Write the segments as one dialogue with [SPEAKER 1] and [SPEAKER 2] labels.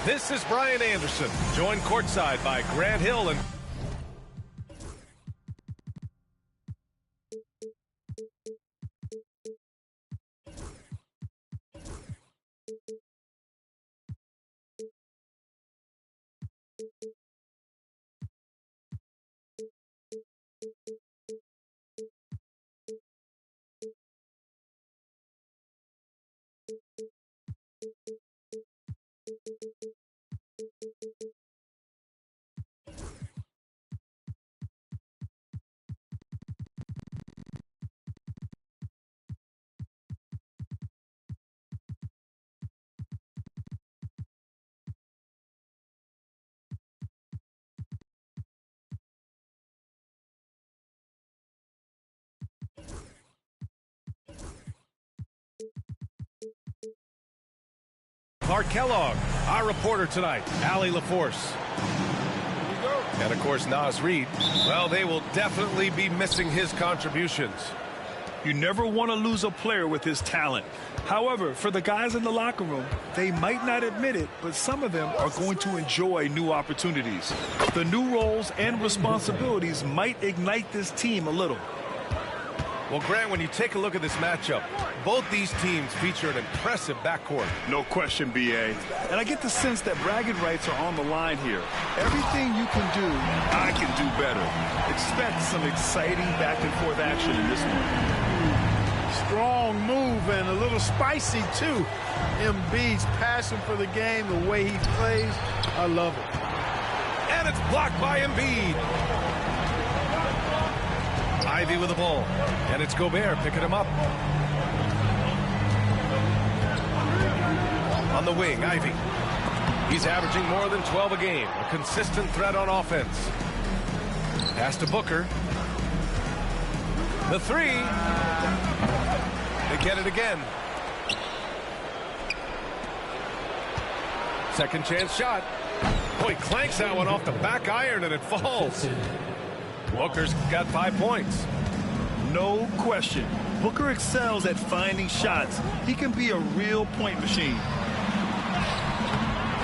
[SPEAKER 1] This is Brian Anderson, joined courtside by Grant Hill and Clark Kellogg, our reporter tonight, Allie LaForce. And, of course, Naz Reid. Well, they will definitely be missing his contributions.
[SPEAKER 2] You never want to lose a player with his talent. However, for the guys in the locker room, they might not admit it, but some of them are going to enjoy new opportunities. The new roles and responsibilities might ignite this team a little.
[SPEAKER 1] Well, Grant, when you take a look at this matchup, both these teams feature an impressive backcourt.
[SPEAKER 2] No question, B.A. And I get the sense that bragging rights are on the line here. Everything you can do, I can do better. Expect some exciting back-and-forth action in this one.
[SPEAKER 3] Strong move and a little spicy, too. Embiid's passion for the game, the way he plays, I love it.
[SPEAKER 1] And it's blocked by Embiid. Ivy with the ball, and it's Gobert picking him up. On the wing, Ivy. He's averaging more than 12 a game, a consistent threat on offense. Pass to Booker. The three. They get it again. Second chance shot. Oh, he clanks that one off the back iron, and it falls. Booker's got 5 points.
[SPEAKER 2] No question. Booker excels at finding shots. He can be a real point machine.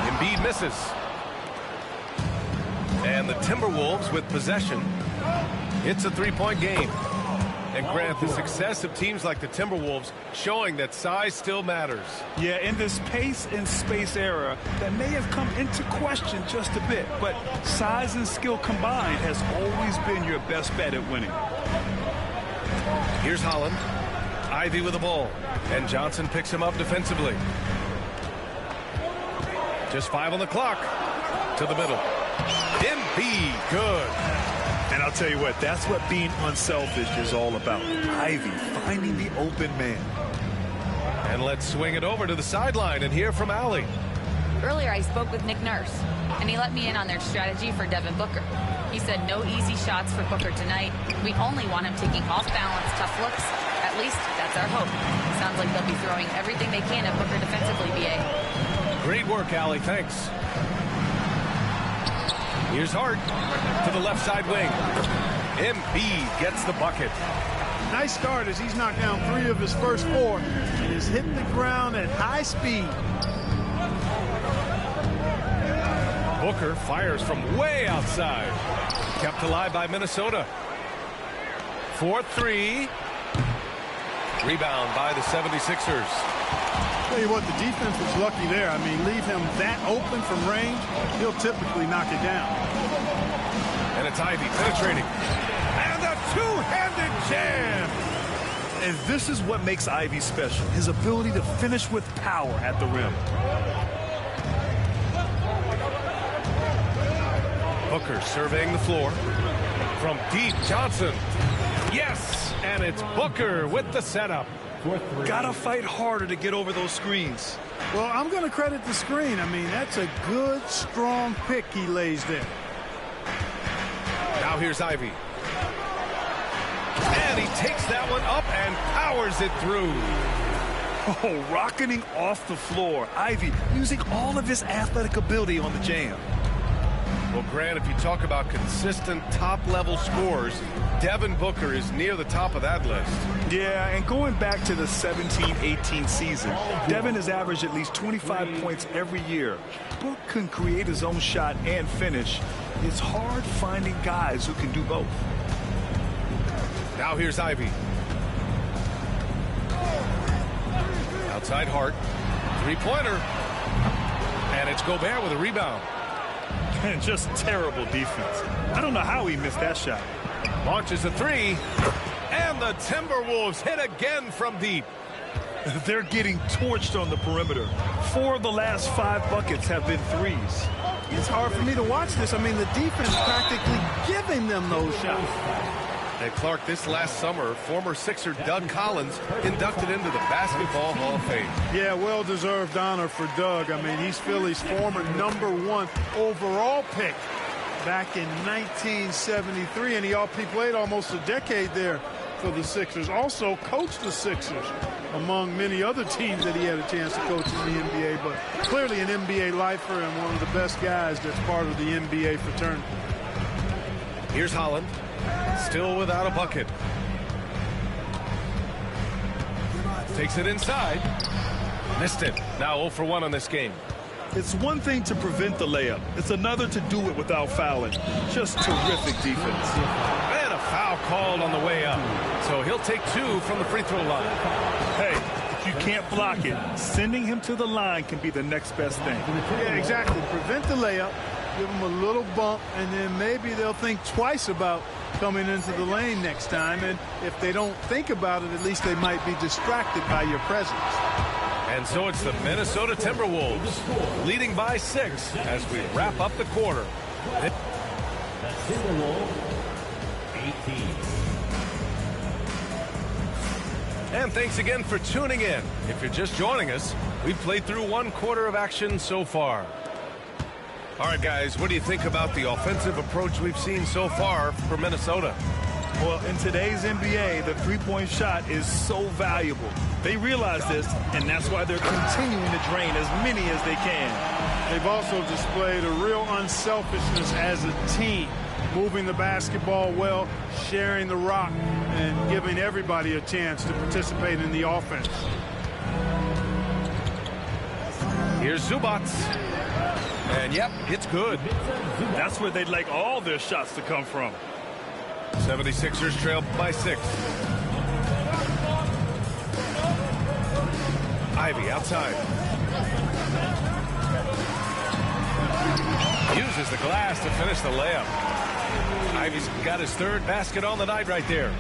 [SPEAKER 1] Embiid misses. And the Timberwolves with possession. It's a three-point game. And Grant, the success of teams like the Timberwolves showing that size still matters.
[SPEAKER 2] Yeah, in this pace and space era, that may have come into question just a bit, but size and skill combined has always been your best bet at winning.
[SPEAKER 1] Here's Holland. Ivy with the ball. And Johnson picks him up defensively. Just 5 on the clock. To the middle. Embiid, good.
[SPEAKER 2] And I'll tell you what, that's what being unselfish is all about. Ivy finding the open man.
[SPEAKER 1] And let's swing it over to the sideline and hear from Allie.
[SPEAKER 4] Earlier, I spoke with Nick Nurse, and he let me in on their strategy for Devin Booker. He said no easy shots for Booker tonight. We only want him taking off-balance tough looks. At least that's our hope. Sounds like they'll be throwing everything they can at Booker defensively, B.A.
[SPEAKER 1] Great work, Allie. Thanks. Here's Hart to the left side wing. Embiid gets the bucket.
[SPEAKER 3] Nice start as he's knocked down 3 of his first 4 and is hitting the ground at high speed.
[SPEAKER 1] Booker fires from way outside. Kept alive by Minnesota. 4-3. Rebound by the 76ers.
[SPEAKER 3] Tell you what, the defense was lucky there. I mean, leave him that open from range, he'll typically knock it down.
[SPEAKER 1] And it's Ivy penetrating. And a two-handed jam.
[SPEAKER 2] And this is what makes Ivy special, his ability to finish with power at the rim.
[SPEAKER 1] Booker surveying the floor. From deep, Johnson. Yes, and it's Booker with the setup.
[SPEAKER 2] Gotta fight harder to get over those screens.
[SPEAKER 3] Well, I'm going to credit the screen. I mean, that's a good, strong pick he lays there.
[SPEAKER 1] Now here's Ivy. And he takes that one up and powers it through.
[SPEAKER 2] Oh, rocketing off the floor. Ivy using all of his athletic ability on the jam.
[SPEAKER 1] Well, Grant, if you talk about consistent top-level scores, Devin Booker is near the top of that list.
[SPEAKER 2] Yeah, and going back to the 17-18 season, Devin has averaged at least 25 points every year. Book can create his own shot and finish. It's hard finding guys who can do both.
[SPEAKER 1] Now here's Ivy. Outside Hart. Three-pointer. And it's Gobert with a rebound.
[SPEAKER 2] And just terrible defense. I don't know how he missed that shot.
[SPEAKER 1] Launches a three. And the Timberwolves hit again from deep.
[SPEAKER 2] They're getting torched on the perimeter. 4 of the last 5 buckets have been threes.
[SPEAKER 3] It's hard for me to watch this. I mean, the defense practically giving them those shots.
[SPEAKER 1] And Clark, this last summer, former Sixer Doug Collins inducted into the Basketball Hall of Fame.
[SPEAKER 3] Yeah, well-deserved honor for Doug. I mean, he's Philly's former #1 overall pick back in 1973, and he played almost a decade there for the Sixers. Also coached the Sixers, among many other teams that he had a chance to coach in the NBA, but clearly an NBA lifer and one of the best guys that's part of the NBA fraternity.
[SPEAKER 1] Here's Holland. Still without a bucket. Takes it inside. Missed it. Now 0 for 1 on this game.
[SPEAKER 2] It's one thing to prevent the layup. It's another to do it without fouling. Just terrific defense.
[SPEAKER 1] And a foul called on the way up. So he'll take 2 from the free throw line.
[SPEAKER 2] Hey, if you can't block it, sending him to the line can be the next best thing.
[SPEAKER 3] Yeah, exactly. Prevent the layup. Give them a little bump, and then maybe they'll think twice about coming into the lane next time. And if they don't think about it, at least they might be distracted by your presence.
[SPEAKER 1] And so it's the Minnesota Timberwolves leading by 6 as we wrap up the quarter.
[SPEAKER 5] Timberwolves 18.
[SPEAKER 1] And thanks again for tuning in. If you're just joining us, we've played through 1 quarter of action so far. All right, guys, what do you think about the offensive approach we've seen so far for Minnesota?
[SPEAKER 2] Well, in today's NBA, the three-point shot is so valuable. They realize this, and that's why they're continuing to drain as many as they can.
[SPEAKER 3] They've also displayed a real unselfishness as a team, moving the basketball well, sharing the rock, and giving everybody a chance to participate in the offense.
[SPEAKER 1] Here's Zubats. And yep, it's good.
[SPEAKER 2] That's where they'd like all their shots to come from.
[SPEAKER 1] 76ers trail by 6. Ivy outside. Uses the glass to finish the layup. Ivy's got his 3rd basket on the night right there.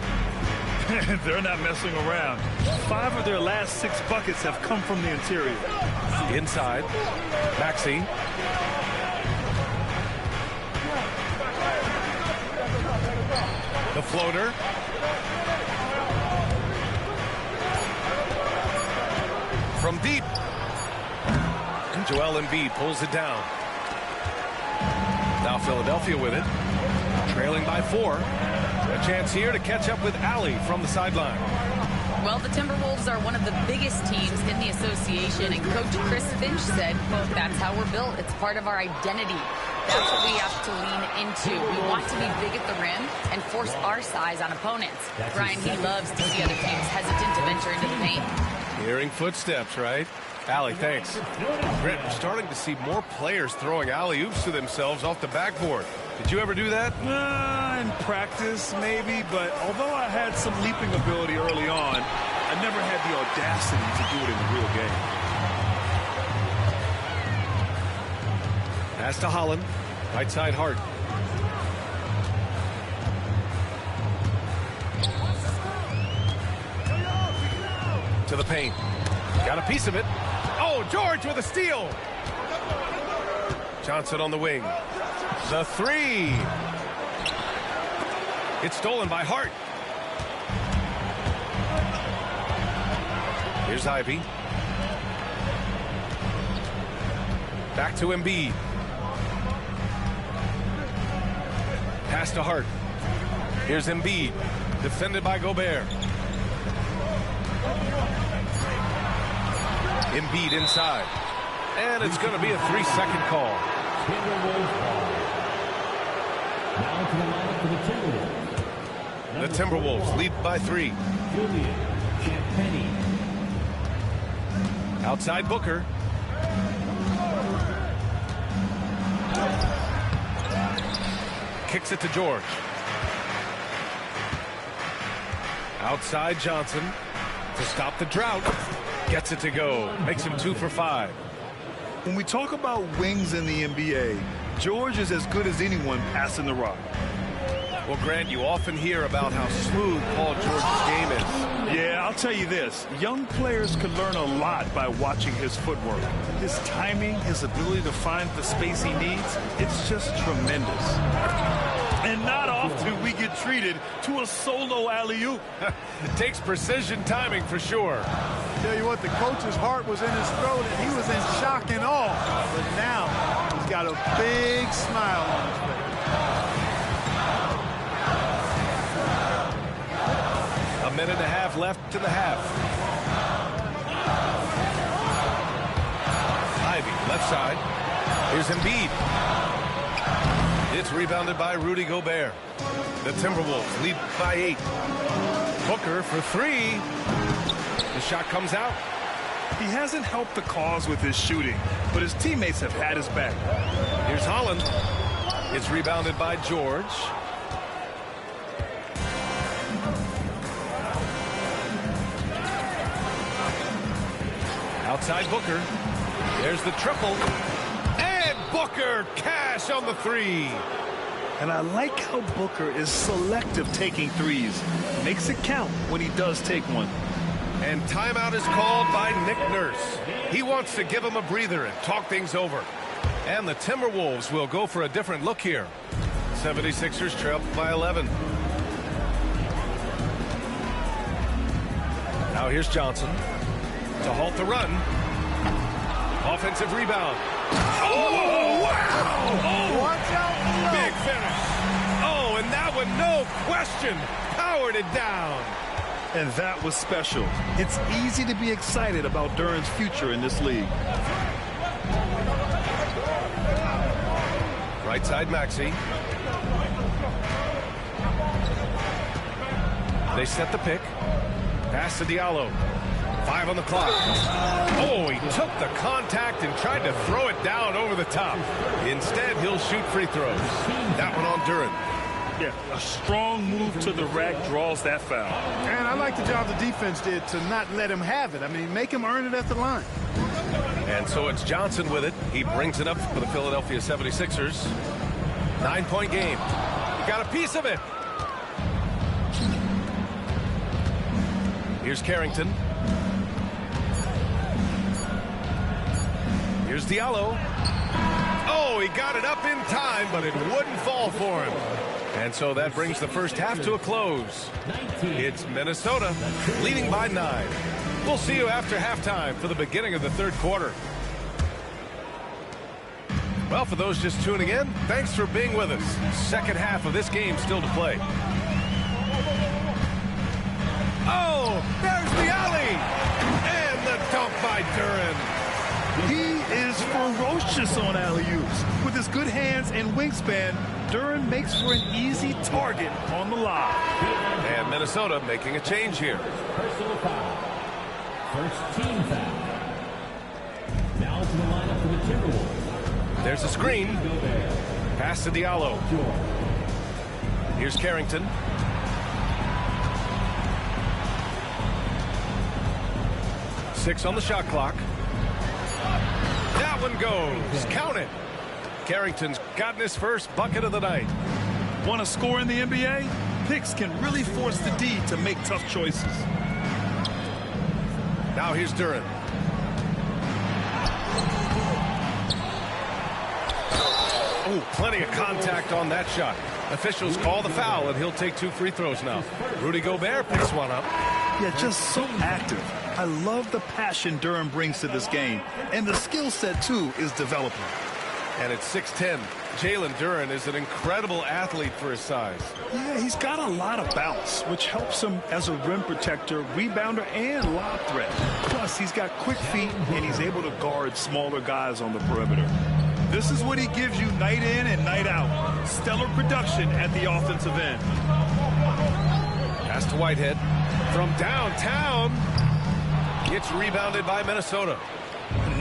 [SPEAKER 2] They're not messing around. 5 of their last 6 buckets have come from the interior.
[SPEAKER 1] Inside. Maxey. The floater. From deep. Joel Embiid pulls it down. Now Philadelphia with it. Trailing by 4. A chance here to catch up with Allie from the sideline.
[SPEAKER 4] Well, the Timberwolves are one of the biggest teams in the association, and Coach Chris Finch said, quote, "That's how we're built. It's part of our identity. That's what we have to lean into. We want to be big at the rim and force our size on opponents." Brian, he loves to see other teams hesitant to venture into the paint.
[SPEAKER 1] Hearing footsteps, right? Allie, thanks. Brent, we're starting to see more players throwing alley-oops to themselves off the backboard. Did you ever do that?
[SPEAKER 2] In practice, maybe, but although I had some leaping ability early on, I never had the audacity to do it in the real game.
[SPEAKER 1] Pass to Holland. Right side Hart. To the paint. Got a piece of it. Oh, George with a steal. Johnson on the wing. The three. It's stolen by Hart. Here's Ivy. Back to Embiid. Pass to Hart. Here's Embiid. Defended by Gobert. Embiid inside. And it's going to be a 3-second call.
[SPEAKER 5] Now to the line for the Timberwolves.
[SPEAKER 1] The Timberwolves lead by 3.
[SPEAKER 5] Julian Champagnie.
[SPEAKER 1] Outside Booker. Kicks it to George. Outside Johnson to stop the drought. Gets it to go. Makes him 2 for 5.
[SPEAKER 2] When we talk about wings in the NBA, George is as good as anyone passing the rock.
[SPEAKER 1] Well, Grant, you often hear about how smooth Paul George's game is.
[SPEAKER 2] Yeah, I'll tell you this. Young players could learn a lot by watching his footwork. His timing, his ability to find the space he needs, it's just tremendous. And not often we get treated to a solo alley-oop.
[SPEAKER 1] It takes precision timing for sure.
[SPEAKER 3] Tell you what, the coach's heart was in his throat, and he was in shock and awe. But now he's got a big smile on his face.
[SPEAKER 1] A minute and a half left in the half. Ivy, left side. Here's Embiid. It's rebounded by Rudy Gobert. The Timberwolves lead by 8. Booker for 3. The shot comes out.
[SPEAKER 2] He hasn't helped the cause with his shooting, but his teammates have had his back.
[SPEAKER 1] Here's Holland. It's rebounded by George. Outside Booker. There's the triple. And Booker cash on the 3.
[SPEAKER 2] And I like how Booker is selective taking threes. Makes it count when he does take one.
[SPEAKER 1] And timeout is called by Nick Nurse. He wants to give him a breather and talk things over. And the Timberwolves will go for a different look here. 76ers trail by 11. Now here's Johnson to halt the run. Offensive rebound. Oh, wow! Oh,
[SPEAKER 3] Watch out!
[SPEAKER 1] big finish. Oh, and that one, no question, powered it down.
[SPEAKER 2] And that was special. It's easy to be excited about Duran's future in this league.
[SPEAKER 1] Right side Maxey. They set the pick. Pass to Diallo. 5 on the clock. Oh, he took the contact and tried to throw it down over the top. Instead, he'll shoot free throws. That one on Duran.
[SPEAKER 2] Yeah, a strong move to the rack draws that foul.
[SPEAKER 3] And I like the job the defense did to not let him have it. I mean, make him earn it at the line.
[SPEAKER 1] And so it's Johnson with it. He brings it up for the Philadelphia 76ers. 9-point game. He got a piece of it. Here's Carrington. Here's Diallo. Oh, he got it up in time, but it wouldn't fall for him. And so that brings the first half to a close. It's Minnesota leading by 9. We'll see you after halftime for the beginning of the third quarter. Well, for those just tuning in, thanks for being with us. Second half of this game still to play. Oh, there's the alley. And the dunk by Duran.
[SPEAKER 2] He is ferocious on alley-oops. With his good hands and wingspan, Duran makes for an easy target on the lob.
[SPEAKER 1] And Minnesota making a change here.
[SPEAKER 5] Personal foul. First team foul. Now to the lineup for the Timberwolves.
[SPEAKER 1] There's a screen. Pass to Diallo. Here's Carrington. Six on the shot clock. That one goes. Count it. Carrington's gotten his first bucket of the night.
[SPEAKER 2] Want to score in the NBA? Picks can really force the D to make tough choices.
[SPEAKER 1] Now here's Duran. Oh, plenty of contact on that shot. Officials call the foul, and he'll take 2 free throws now. Rudy Gobert picks one up.
[SPEAKER 2] Yeah, just so active. I love the passion Durham brings to this game. And the skill set, too, is developing.
[SPEAKER 1] And at 6'10", Jalen Duren is an incredible athlete for his size.
[SPEAKER 2] Yeah, he's got a lot of bounce, which helps him as a rim protector, rebounder, and lob threat. Plus, he's got quick feet, and he's able to guard smaller guys on the perimeter. This is what he gives you night in and night out. Stellar production at the offensive end.
[SPEAKER 1] Pass to Whitehead from downtown. Gets rebounded by Minnesota.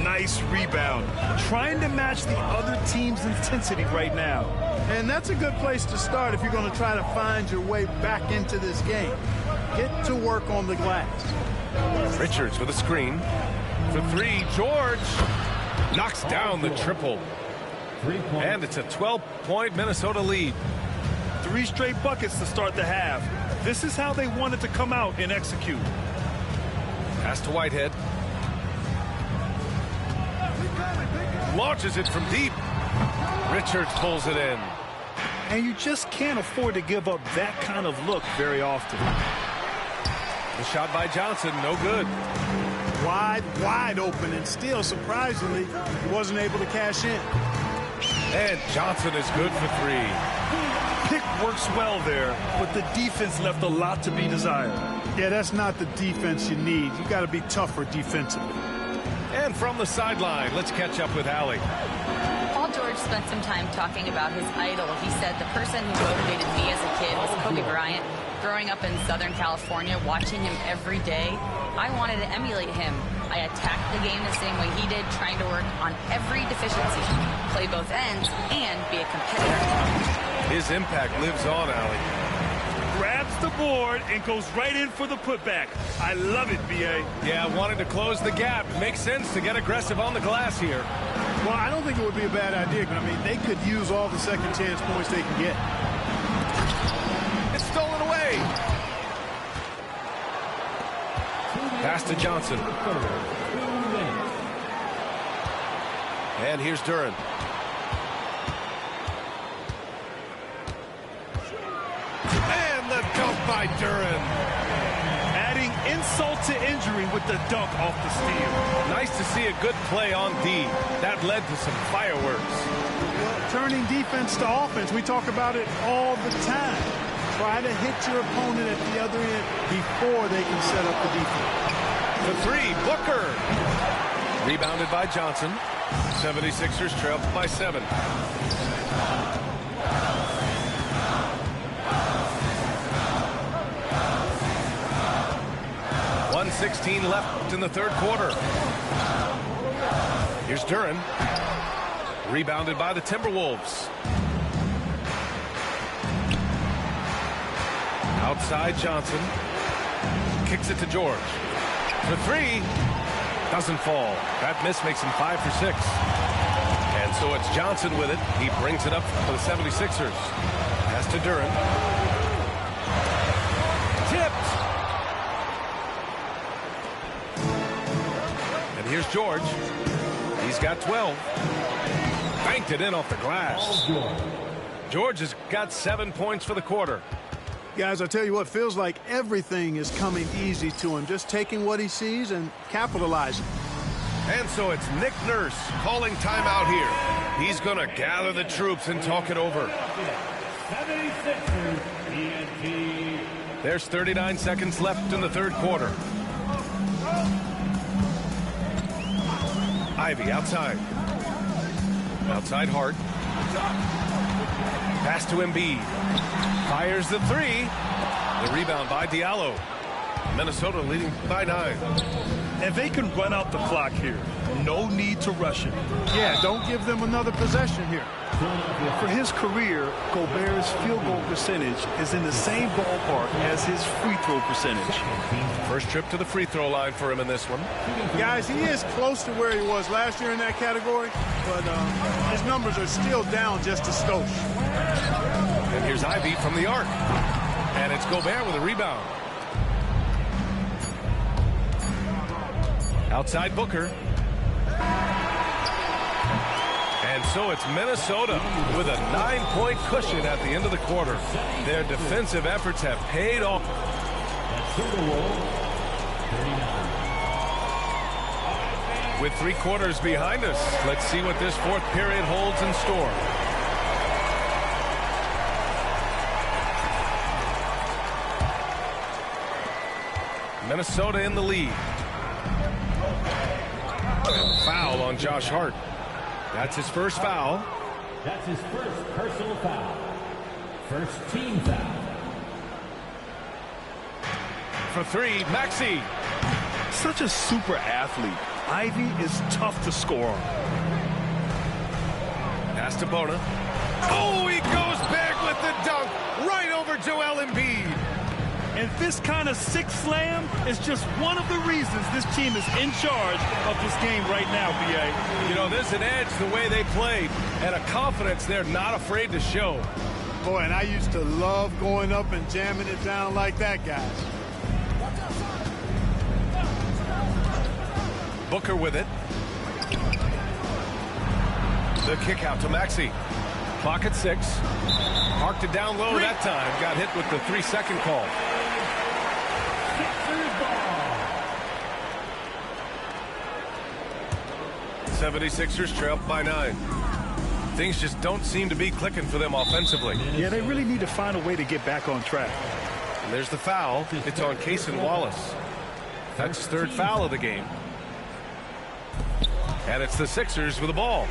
[SPEAKER 2] Nice rebound. Trying to match the other team's intensity right now.
[SPEAKER 3] And that's a good place to start if you're going to try to find your way back into this game. Get to work on the glass.
[SPEAKER 1] Richards with a screen. For 3, George knocks down the triple. And it's a 12-point Minnesota lead.
[SPEAKER 2] 3 straight buckets to start the half. This is how they wanted to come out and execute.
[SPEAKER 1] Pass to Whitehead. Launches it from deep. Richards pulls it in.
[SPEAKER 2] And you just can't afford to give up that kind of look very often.
[SPEAKER 1] The shot by Johnson, no good.
[SPEAKER 3] Wide open, and still, surprisingly, he wasn't able to cash in.
[SPEAKER 1] And Johnson is good for 3.
[SPEAKER 2] Pick works well there, but the defense left a lot to be desired.
[SPEAKER 3] Yeah, that's not the defense you need. You got to be tougher defensively.
[SPEAKER 1] And from the sideline, let's catch up with Allie.
[SPEAKER 4] Paul George spent some time talking about his idol. He said, the person who motivated me as a kid was Kobe Bryant. Growing up in Southern California, watching him every day, I wanted to emulate him. I attacked the game the same way he did, trying to work on every deficiency, play both ends, and be a competitor.
[SPEAKER 1] His impact lives on, Allie.
[SPEAKER 2] Grabs the board and goes right in for the putback. I love it, B.A.
[SPEAKER 1] Yeah, wanting to close the gap. Makes sense to get aggressive on the glass here.
[SPEAKER 3] Well, I don't think it would be a bad idea, but I mean, they could use all the second chance points they can get.
[SPEAKER 1] It's stolen away. Pass to Johnson. And here's Duren. And the dunk by Duren.
[SPEAKER 2] Adding insult to injury with the dunk off the steal.
[SPEAKER 1] Nice to see a good play on D. That led to some fireworks.
[SPEAKER 3] Well, turning defense to offense, we talk about it all the time. Try to hit your opponent at the other end before they can set up the defense.
[SPEAKER 1] For 3, Booker. Rebounded by Johnson. 76ers trail by 7. .116 left in the third quarter. Here's Duren. Rebounded by the Timberwolves. Outside Johnson. Kicks it to George. For 3. Doesn't fall. That miss makes him 5 for 6. And so it's Johnson with it. He brings it up for the 76ers. Pass to Duren. Tipped. And here's George. He's got 12. Banked it in off the glass. George has got 7 points for the quarter.
[SPEAKER 3] Guys, I tell you what, feels like everything is coming easy to him. Just taking what he sees and capitalizing.
[SPEAKER 1] And so it's Nick Nurse calling timeout here. He's going to gather the troops and talk it over.
[SPEAKER 5] 76ers, TNT.
[SPEAKER 1] There's 39 seconds left in the third quarter. Ivy outside. Outside Hart. Pass to Embiid. Fires the 3. The rebound by Diallo. Minnesota leading by 9.
[SPEAKER 2] And they can run out the clock here. No need to rush it.
[SPEAKER 3] Yeah, don't give them another possession here.
[SPEAKER 2] For his career, Gobert's field goal percentage is in the same ballpark as his free throw percentage.
[SPEAKER 1] First trip to the free throw line for him in this one.
[SPEAKER 3] Guys, he is close to where he was last year in that category, but his numbers are still down just a skosh.
[SPEAKER 1] And here's Ivy from the arc. And it's Gobert with a rebound. Outside Booker. And so it's Minnesota with a 9-point cushion at the end of the quarter. Their defensive efforts have paid off. With 3 quarters behind us, let's see what this 4th period holds in store. Minnesota in the lead. And foul on Josh Hart. That's his first foul.
[SPEAKER 5] That's his first personal foul. First team foul.
[SPEAKER 1] For 3, Maxey.
[SPEAKER 2] Such a super athlete. Ivy is tough to score on.
[SPEAKER 1] Pass to Bona. Oh, he goes back with the dunk right over Joel Embiid.
[SPEAKER 2] And this kind of sick slam is just one of the reasons this team is in charge of this game right now, B.A.
[SPEAKER 1] You know, there's an edge the way they played and a confidence they're not afraid to show.
[SPEAKER 3] Boy, and I used to love going up and jamming it down like that, guys.
[SPEAKER 1] Booker with it. The kick out to Maxey. Clock at 6. Parked it down low that time. Got hit with the 3-second call. 76ers trail by 9. Things just don't seem to be clicking for them offensively.
[SPEAKER 2] Yeah, they really need to find a way to get back on track.
[SPEAKER 1] And there's the foul. It's on Cason Wallace. That's his 3rd foul of the game. And it's the Sixers with the ball.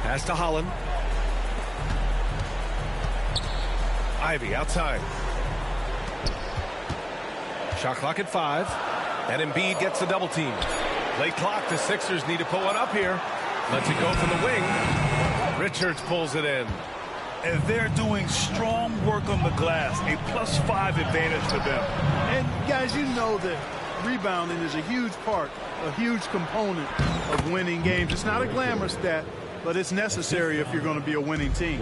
[SPEAKER 1] Pass to Holland. Ivy outside. Shot clock at 5. And Embiid gets the double team. Late clock. The Sixers need to put one up here. Lets it go from the wing. Richards pulls it in.
[SPEAKER 2] And they're doing strong work on the glass. A +5 advantage for them.
[SPEAKER 3] And guys, you know that rebounding is a huge part, a huge component of winning games. It's not a glamour stat, but it's necessary if you're going to be a winning team.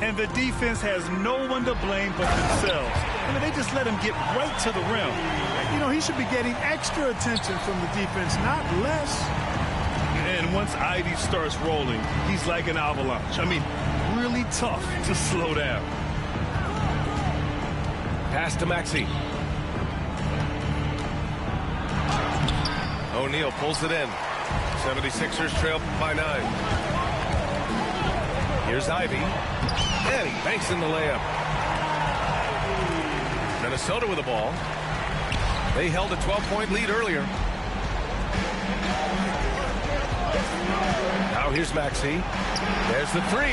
[SPEAKER 2] And the defense has no one to blame but themselves. I mean, they just let him get right to the rim.
[SPEAKER 3] You know, he should be getting extra attention from the defense, not less.
[SPEAKER 2] And once Ivy starts rolling, he's like an avalanche. I mean, really tough to slow down.
[SPEAKER 1] Pass to Maxey. O'Neal pulls it in. 76ers trail by 9. Here's Ivy. And he banks in the layup. Minnesota with the ball. They held a 12-point lead earlier. Now here's Maxey. There's the 3.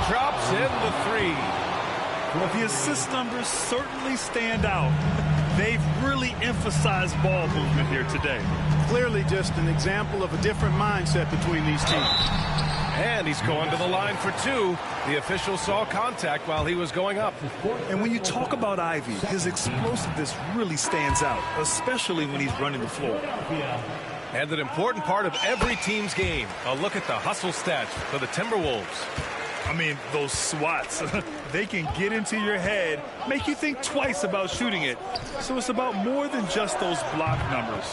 [SPEAKER 1] Drops in the 3.
[SPEAKER 2] Well, the assist numbers certainly stand out. They've really emphasized ball movement here today.
[SPEAKER 3] Clearly just an example of a different mindset between these teams.
[SPEAKER 1] And he's going to the line for 2. The official saw contact while he was going up.
[SPEAKER 2] And when you talk about Ivy, his explosiveness really stands out, especially when he's running the floor.
[SPEAKER 1] And an important part of every team's game. A look at the hustle stats for the Timberwolves.
[SPEAKER 2] I mean, those swats, they can get into your head, make you think twice about shooting it. So it's about more than just those block numbers.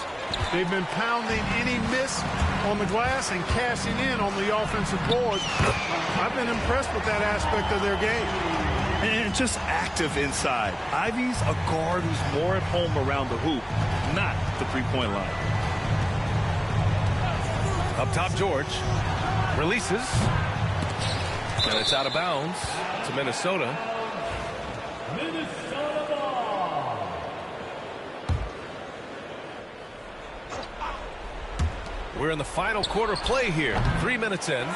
[SPEAKER 3] They've been pounding any miss on the glass and cashing in on the offensive board. I've been impressed with that aspect of their game.
[SPEAKER 2] And just active inside. Ivy's a guard who's more at home around the hoop, not the three-point line.
[SPEAKER 1] Up top, George. Releases. And it's out of bounds to Minnesota.
[SPEAKER 5] Minnesota ball.
[SPEAKER 1] We're in the final quarter play here. 3 minutes in.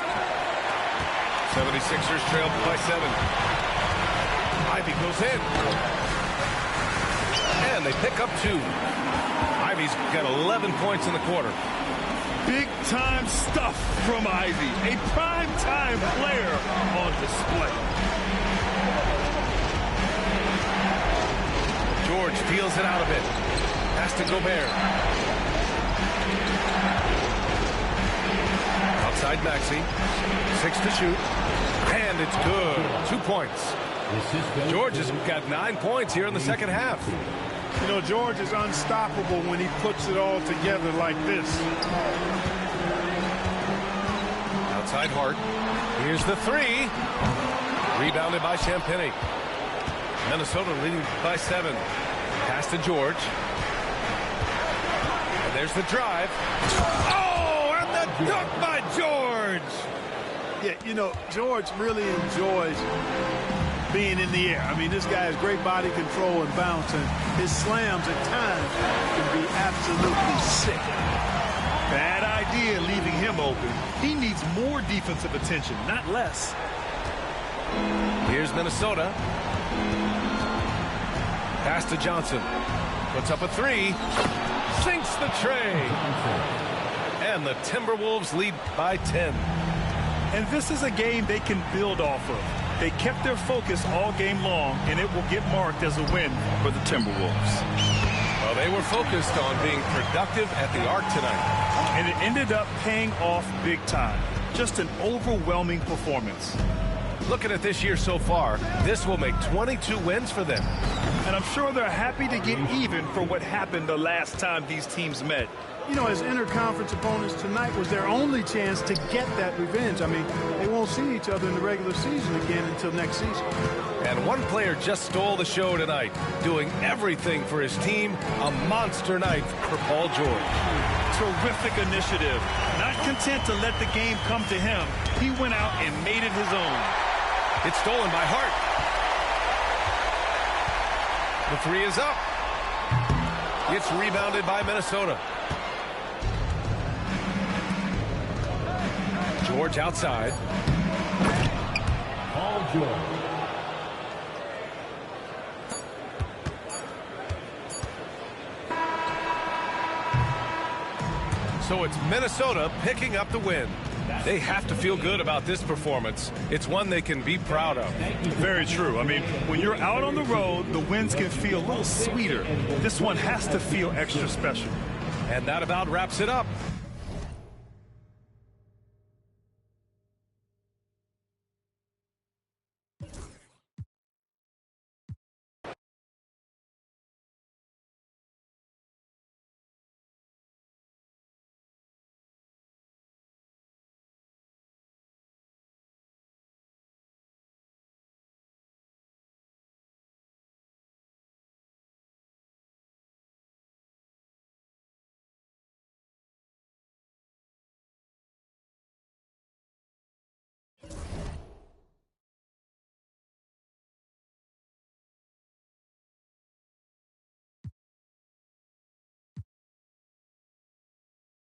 [SPEAKER 1] 76ers trail by 7. Ivy goes in. And they pick up 2. Ivy's got 11 points in the quarter.
[SPEAKER 2] Big-time stuff from Ivy. A prime-time player on display.
[SPEAKER 1] George peels it out a bit. Pass to Gobert. Outside Maxey. 6 to shoot. And it's good. 2 points. George has got 9 points here in the second half.
[SPEAKER 3] You know, George is unstoppable when he puts it all together like this.
[SPEAKER 1] Outside Hart. Here's the three. Rebounded by Champagny. Minnesota leading by 7. Pass to George. And there's the drive. Oh, and the dunk by George.
[SPEAKER 3] Yeah, you know, George really enjoys being in the air. I mean, this guy has great body control and bounce, and his slams at times can be absolutely sick.
[SPEAKER 2] Bad idea leaving him open. He needs more defensive attention, not less.
[SPEAKER 1] Here's Minnesota. Pass to Johnson. Puts up a 3. Sinks the tray. And the Timberwolves lead by 10.
[SPEAKER 2] And this is a game they can build off of. They kept their focus all game long, and it will get marked as a win for the Timberwolves.
[SPEAKER 1] Well, they were focused on being productive at the arc tonight.
[SPEAKER 2] And it ended up paying off big time. Just an overwhelming performance.
[SPEAKER 1] Looking at this year so far, this will make 22 wins for them.
[SPEAKER 2] And I'm sure they're happy to get even for what happened the last time these teams met.
[SPEAKER 3] You know, as interconference opponents, tonight was their only chance to get that revenge. I mean, they won't see each other in the regular season again until next season.
[SPEAKER 1] And one player just stole the show tonight, doing everything for his team. A monster night for Paul George.
[SPEAKER 2] Terrific initiative. Not content to let the game come to him, he went out and made it his own.
[SPEAKER 1] It's stolen by Hart. The 3 is up. It's rebounded by Minnesota. George outside.
[SPEAKER 5] Paul George.
[SPEAKER 1] So it's Minnesota picking up the win. They have to feel good about this performance. It's one they can be proud of.
[SPEAKER 2] Very true. I mean, when you're out on the road, the wins can feel a little sweeter. This one has to feel extra special.
[SPEAKER 1] And that about wraps it up.